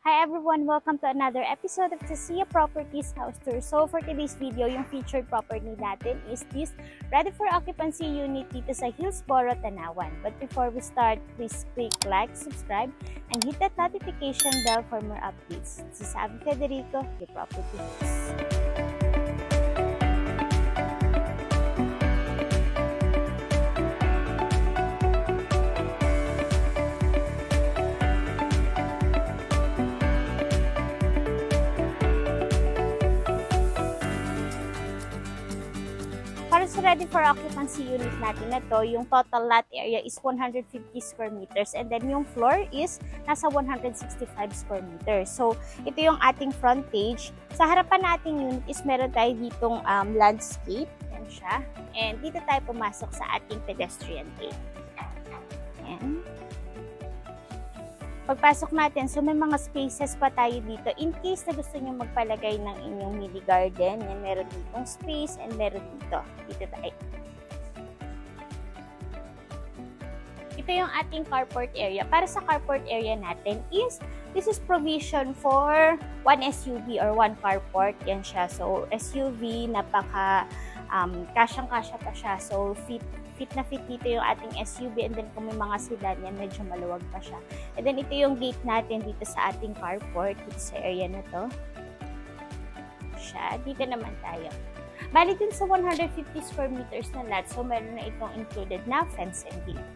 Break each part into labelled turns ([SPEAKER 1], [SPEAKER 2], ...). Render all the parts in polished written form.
[SPEAKER 1] Hi everyone! Welcome to another episode of Sia Properties House Tour. So for today's video, yung featured property natin is this ready for occupancy unit dito sa Hillsboro, Tanawan. But before we start, please click like, subscribe, and hit that notification bell for more updates. This is Abby Federico, your property house. Para sa ready for occupancy unit natin na to, yung total lot area is 150 square meters and then yung floor is nasa 165 square meters. So, ito yung ating frontage. Sa harapan nating unit is meron tayo ditong landscape. Yan siya. And dito tayo pumasok sa ating pedestrian gate. Yan. Pagpasok natin, so may mga spaces pa tayo dito. In case na gusto nyo magpalagay ng inyong mini garden, yan, meron ditong space and meron dito. Dito tayo. Ito yung ating carport area. Para sa carport area natin is, this is provision for one SUV or one carport. Yan siya. So, SUV, kasyang-kasya pa siya. So, fit na fit dito yung ating SUV and then kung may mga sedan yan, medyo maluwag pa siya. And then ito yung gate natin dito sa ating carport, dito sa area na to. Siya, dito naman tayo. Bali din sa 150 square meters na lot, so meron na itong included na fence and gate.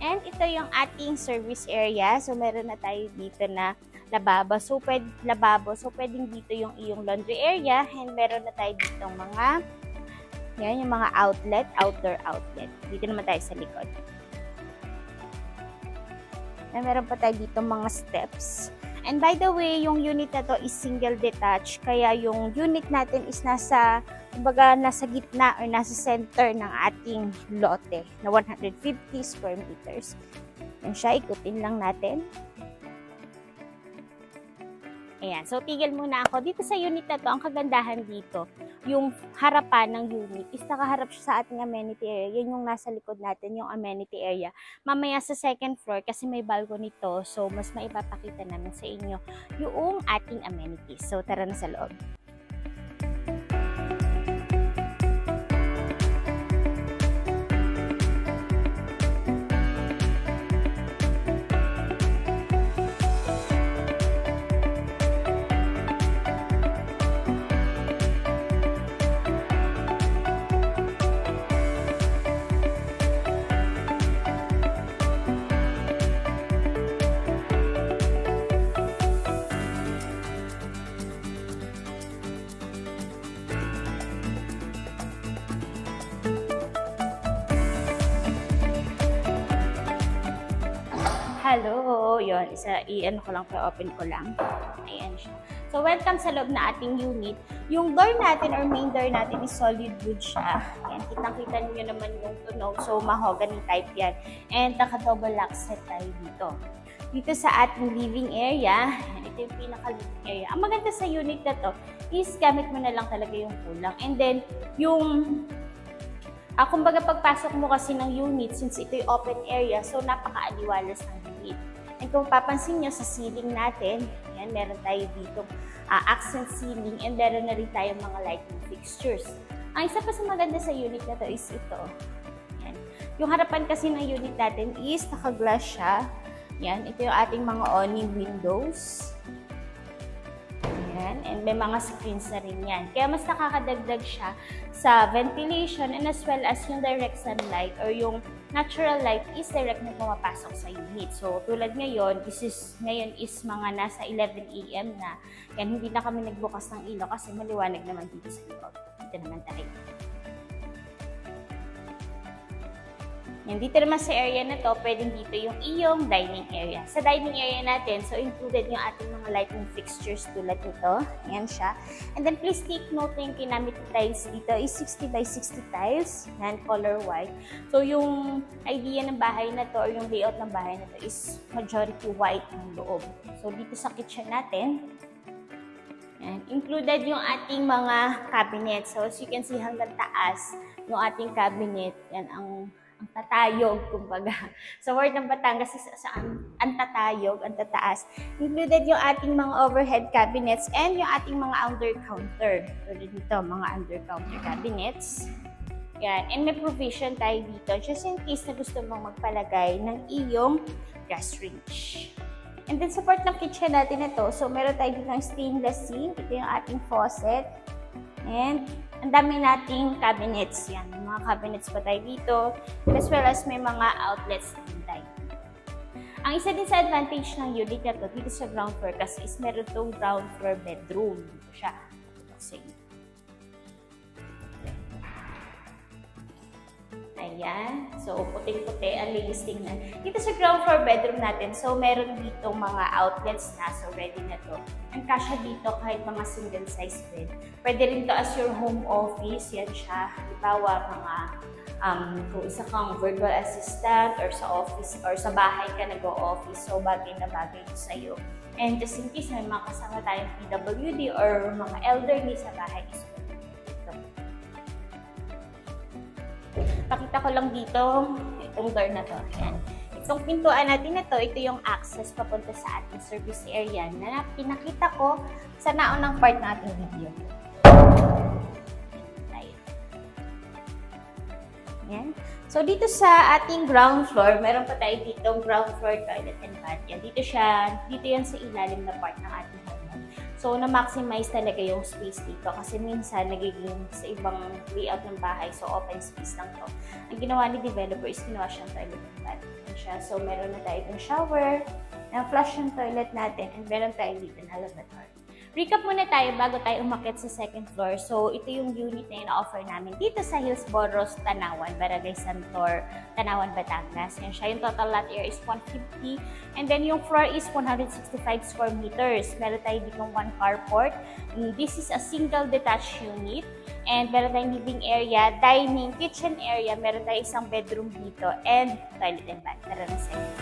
[SPEAKER 1] And ito yung ating service area, so meron na tayo dito na lababo. So, pwedeng dito yung iyong laundry area and meron na tayo ditong mga yan, yung mga outlet, outdoor outlet. Dito naman tayo sa likod. And meron pa tayo dito mga steps. And by the way, yung unit na to is single detached. Kaya yung unit natin is nasa gitna or nasa center ng ating lote na 150 square meters. Yan siya, ikutin lang natin. Ayan, so tigil muna ako. Dito sa unit na to, ang kagandahan dito, yung harapan ng unit is nakaharap siya sa ating amenity area. Yan yung nasa likod natin, yung amenity area. Mamaya sa second floor, kasi may balcony to, so mas maipapakita namin sa inyo yung ating amenities. So tara na sa loob. Hello! Yun, i-ano ko lang, open ko lang. Ayan siya. So, welcome sa loob na ating unit. Yung door natin or main door natin is solid wood siya. Ayan, kitang-kita niyo naman yung tunog. So, mahogany type yan. And naka-double lock set tayo dito. Dito sa ating living area, ito yung pinaka-living area. Ang maganda sa unit na to is gamit mo na lang talaga yung kulang. And then, yung kumbaga pagpasok mo kasi ng unit, since ito yung open area, so napaka-aliwalas ng unit. And kung papansin nyo sa ceiling natin, yan, meron tayo dito accent ceiling and meron na rin tayo mga lighting fixtures. Ang isa pa sa maganda sa unit na to is ito. Yan. Yung harapan kasi ng unit natin is naka-glass siya. Yan, ito yung ating mga awning windows. Yan, and may mga screens na rin yan. Kaya mas nakakadagdag siya sa ventilation and as well as yung direct sunlight or yung natural light is direct na pumapasok sa unit. So, tulad ngayon, ngayon is mga nasa 11 AM na. Yan, hindi na kami nagbukas ng ilaw kasi maliwanag naman dito sa likod. Dito naman tayo. Yan, dito naman sa area na to, pwedeng dito yung iyong dining area. Sa dining area natin, so included yung ating mga lighting fixtures tulad nito. Yan siya. And then please take note na yung kinamit na tiles dito is 60 by 60 tiles. Yan, color white. So yung idea ng bahay na to or yung layout ng bahay na to is majority white ng loob. So dito sa kitchen natin, yan, included yung ating mga cabinet. So as you can see hanggang taas, yung ating cabinet, yan ang ang tatayog, kumbaga. Sa word ng Batangas is ang tatayog, ang tataas. Included yung ating mga overhead cabinets and yung ating mga under-counter. Tulad dito, mga under-counter cabinets. Yan. And may provision tayo dito just in case na gusto mong magpalagay ng iyong gas range. And then, sa part ng kitchen natin ito, so meron tayo dito ng stainless sink. Ito yung ating faucet. And ang dami nating cabinets yan. May mga cabinets pa tayo dito. As well as may mga outlets din tayo. Ang isa din sa advantage ng unit na to dito sa ground floor kasi is meron itong ground floor bedroom. Dito siya. Kasi ayan. So, puting-puti ang linis tingnan. Dito sa ground floor bedroom natin, so meron dito mga outlets na. So, ready na to. And kasya dito kahit mga single size bed. Pwede rin to as your home office. Yan siya. Halimbawa, mga kung isa kang virtual assistant or sa office or sa bahay ka nag-o-office. So, bagay na bagay ito sa'yo. And just in case may mga kasama tayong PWD or mga elderly sa bahay, pakita ko lang dito, itong door na to. Ayan. Itong pintuan natin na to, ito yung access papunta sa ating service area na pinakita ko sa naunang part ng ating video. Ayan. So, dito sa ating ground floor, meron pa tayo dito ground floor toilet and bath. Yan. Dito yan sa ilalim na part ng ating home. So, na-maximize talaga yung space dito kasi minsan nagiging sa ibang layout ng bahay, so open space lang to. Ang ginawa ni developer is ginawa siyang toilet and bath. Siya. So, meron na tayo itong shower, na-flush yung toilet natin, and meron tayo dito na lavatory. Recap muna tayo bago tayo umakyat sa second floor. So, ito yung unit na ina-offer namin dito sa Hillsborough, Tanawan, Barangay Santor, Tanawan, Batangas. Yan siya. Yung total lot area is 150. And then, yung floor is 165 square meters. Meron tayo dito one carport. This is a single detached unit. And meron tayong living area, dining, kitchen area. Meron tayong isang bedroom dito. And toilet and bath. Tara na second.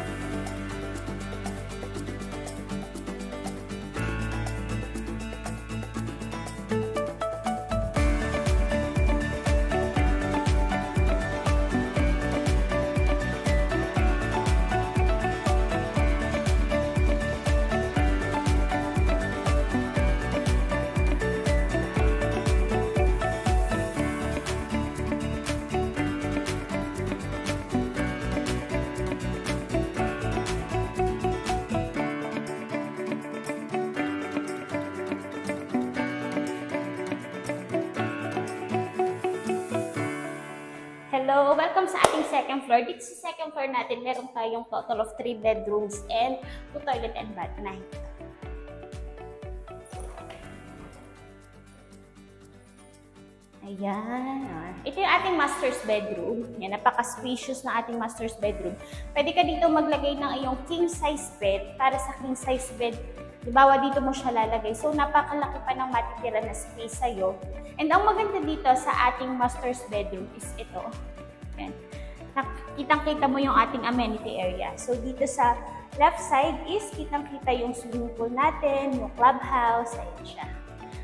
[SPEAKER 1] Hello! Welcome sa ating second floor. Dito sa second floor natin, meron tayong total of 3 bedrooms and 2 toilet and bath na. Ayan. Ito yung ating master's bedroom. Yan, napaka-spacious na ating master's bedroom. Pwede ka dito maglagay ng iyong king size bed para sa king size bed. Dibawa dito mo siya lalagay. So, napakalaki pa ng matitira na space sa'yo. And ang maganda dito sa ating master's bedroom is ito. Ayan. Kitang-kita mo yung ating amenity area. So, dito sa left side is kitang-kita yung swimming pool natin, yung clubhouse, ayan siya.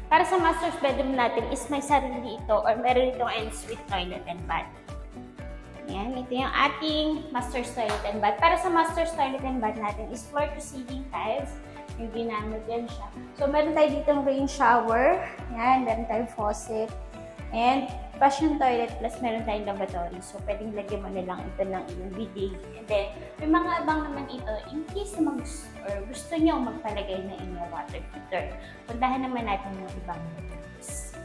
[SPEAKER 1] Para sa master's bedroom natin is may sarili ito or meron itong ensuite toilet and bath. Ayan, ito yung ating master's toilet and bath. Para sa master's toilet and bath natin is floor to ceiling tiles. Yung ginamit yan siya. So, meron tayo ditong rain shower. Yan, meron tayong faucet. And, fashion toilet plus meron tayong lavatory. So, pwedeng lagyan mo na lang ito ng iyong bidet. And then, may mga abang naman ito in case na gusto nyo magpalagay na inyong water heater. Puntahan naman natin yung ibang bedrooms.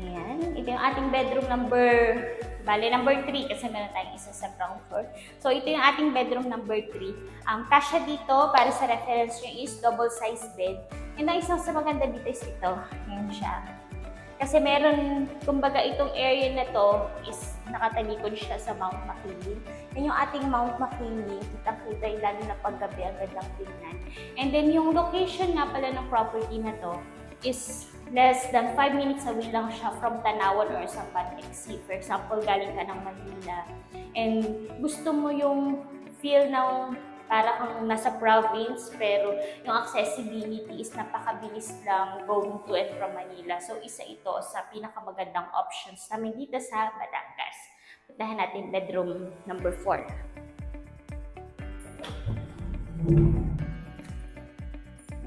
[SPEAKER 1] Ayan. Ito yung ating bedroom number 3 kasi meron tayong isa sa ground floor. So, ito yung ating bedroom number 3. Kasya dito, para sa reference nyo, is double size bed. And ang isang sa maganda dito is ito. Ayan siya. Kasi meron, kumbaga itong area na to is nakatalikod siya sa Mount Makiling. Yan yung ating Mount Makiling. Kitang-kita yung lalo na paggabi ang gandang tingnan. And then yung location nga pala ng property na to is less than 5 minutes away lang siya from Tanawan or sa Pantex. For example, galing ka ng Manila and gusto mo yung feel ng para kang nasa province, pero yung accessibility is napakabilis lang going to and from Manila. So, isa ito sa pinakamagandang options namin dito sa Batangas. Puntahan natin bedroom number 4.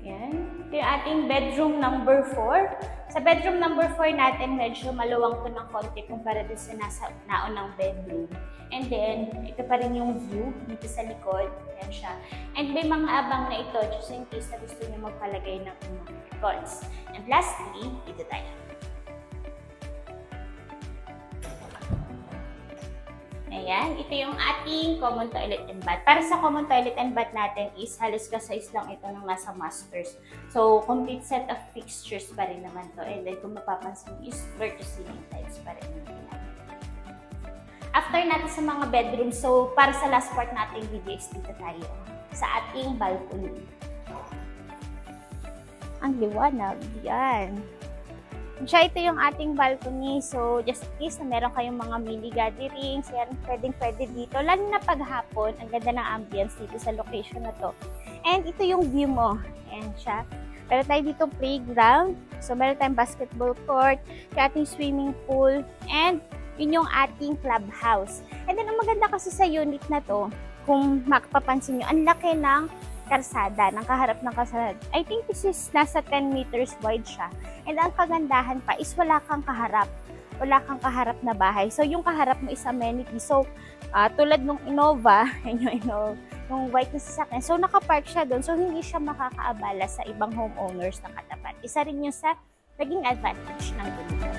[SPEAKER 1] Ayan. Ito yung ating bedroom number 4. Sa bedroom number 4 natin, medyo maluwang to ng konti kumpara din sa nasa naunang bedroom. And then, ito pa rin yung view dito sa likod. Ayan siya. And may mga abang na ito just in case na gusto niyo magpalagay ng mga records. And lastly, dito tayo. Ayan, ito yung ating common toilet and bath. Para sa common toilet and bath natin is halos ka-size lang ito ng nasa masters. So, complete set of fixtures pa rin naman to. And then, kung mapapansin is floor to ceiling tiles pa rin natin. After natin sa mga bedroom, so para sa last part natin video is dito tayo sa ating balcony. Ang liwanag, yan. Siya, ito yung ating balcony. So, just in case na meron kayong mga mini gatherings, yan, pwede dito. Lalo na paghapon, ang ganda ng ambience dito sa location na to. And ito yung view mo. Ayan siya. Meron tayo dito playground. So, meron tayong basketball court, yung ating swimming pool, and yun yung ating clubhouse. And then, ang maganda kasi sa unit na to, kung makapapansin nyo, ang laki ng karsada, ng kaharap ng karsada. I think this is nasa 10 meters wide siya. And ang kagandahan pa is wala kang kaharap. Wala kang kaharap na bahay. So, yung kaharap mo is amenity. So, tulad nung Innova, yung white na sasakyan. So, nakapark siya doon. So, hindi siya makakaabala sa ibang homeowners na katapat. Isa rin yung sa naging advantage ng ganito.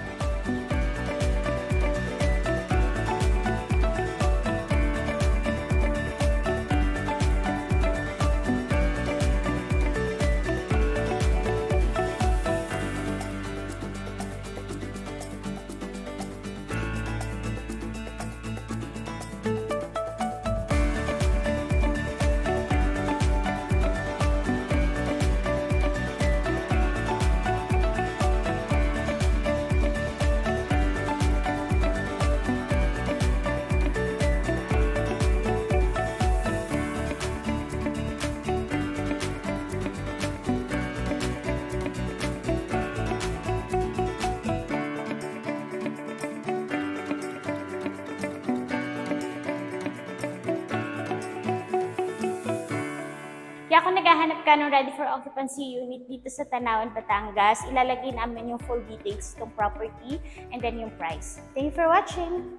[SPEAKER 1] Kaya kung naghahanap ka ng ready for occupancy unit dito sa Tanawan, Batangas, ilalagay namin yung full details ng property and then yung price. Thank you for watching!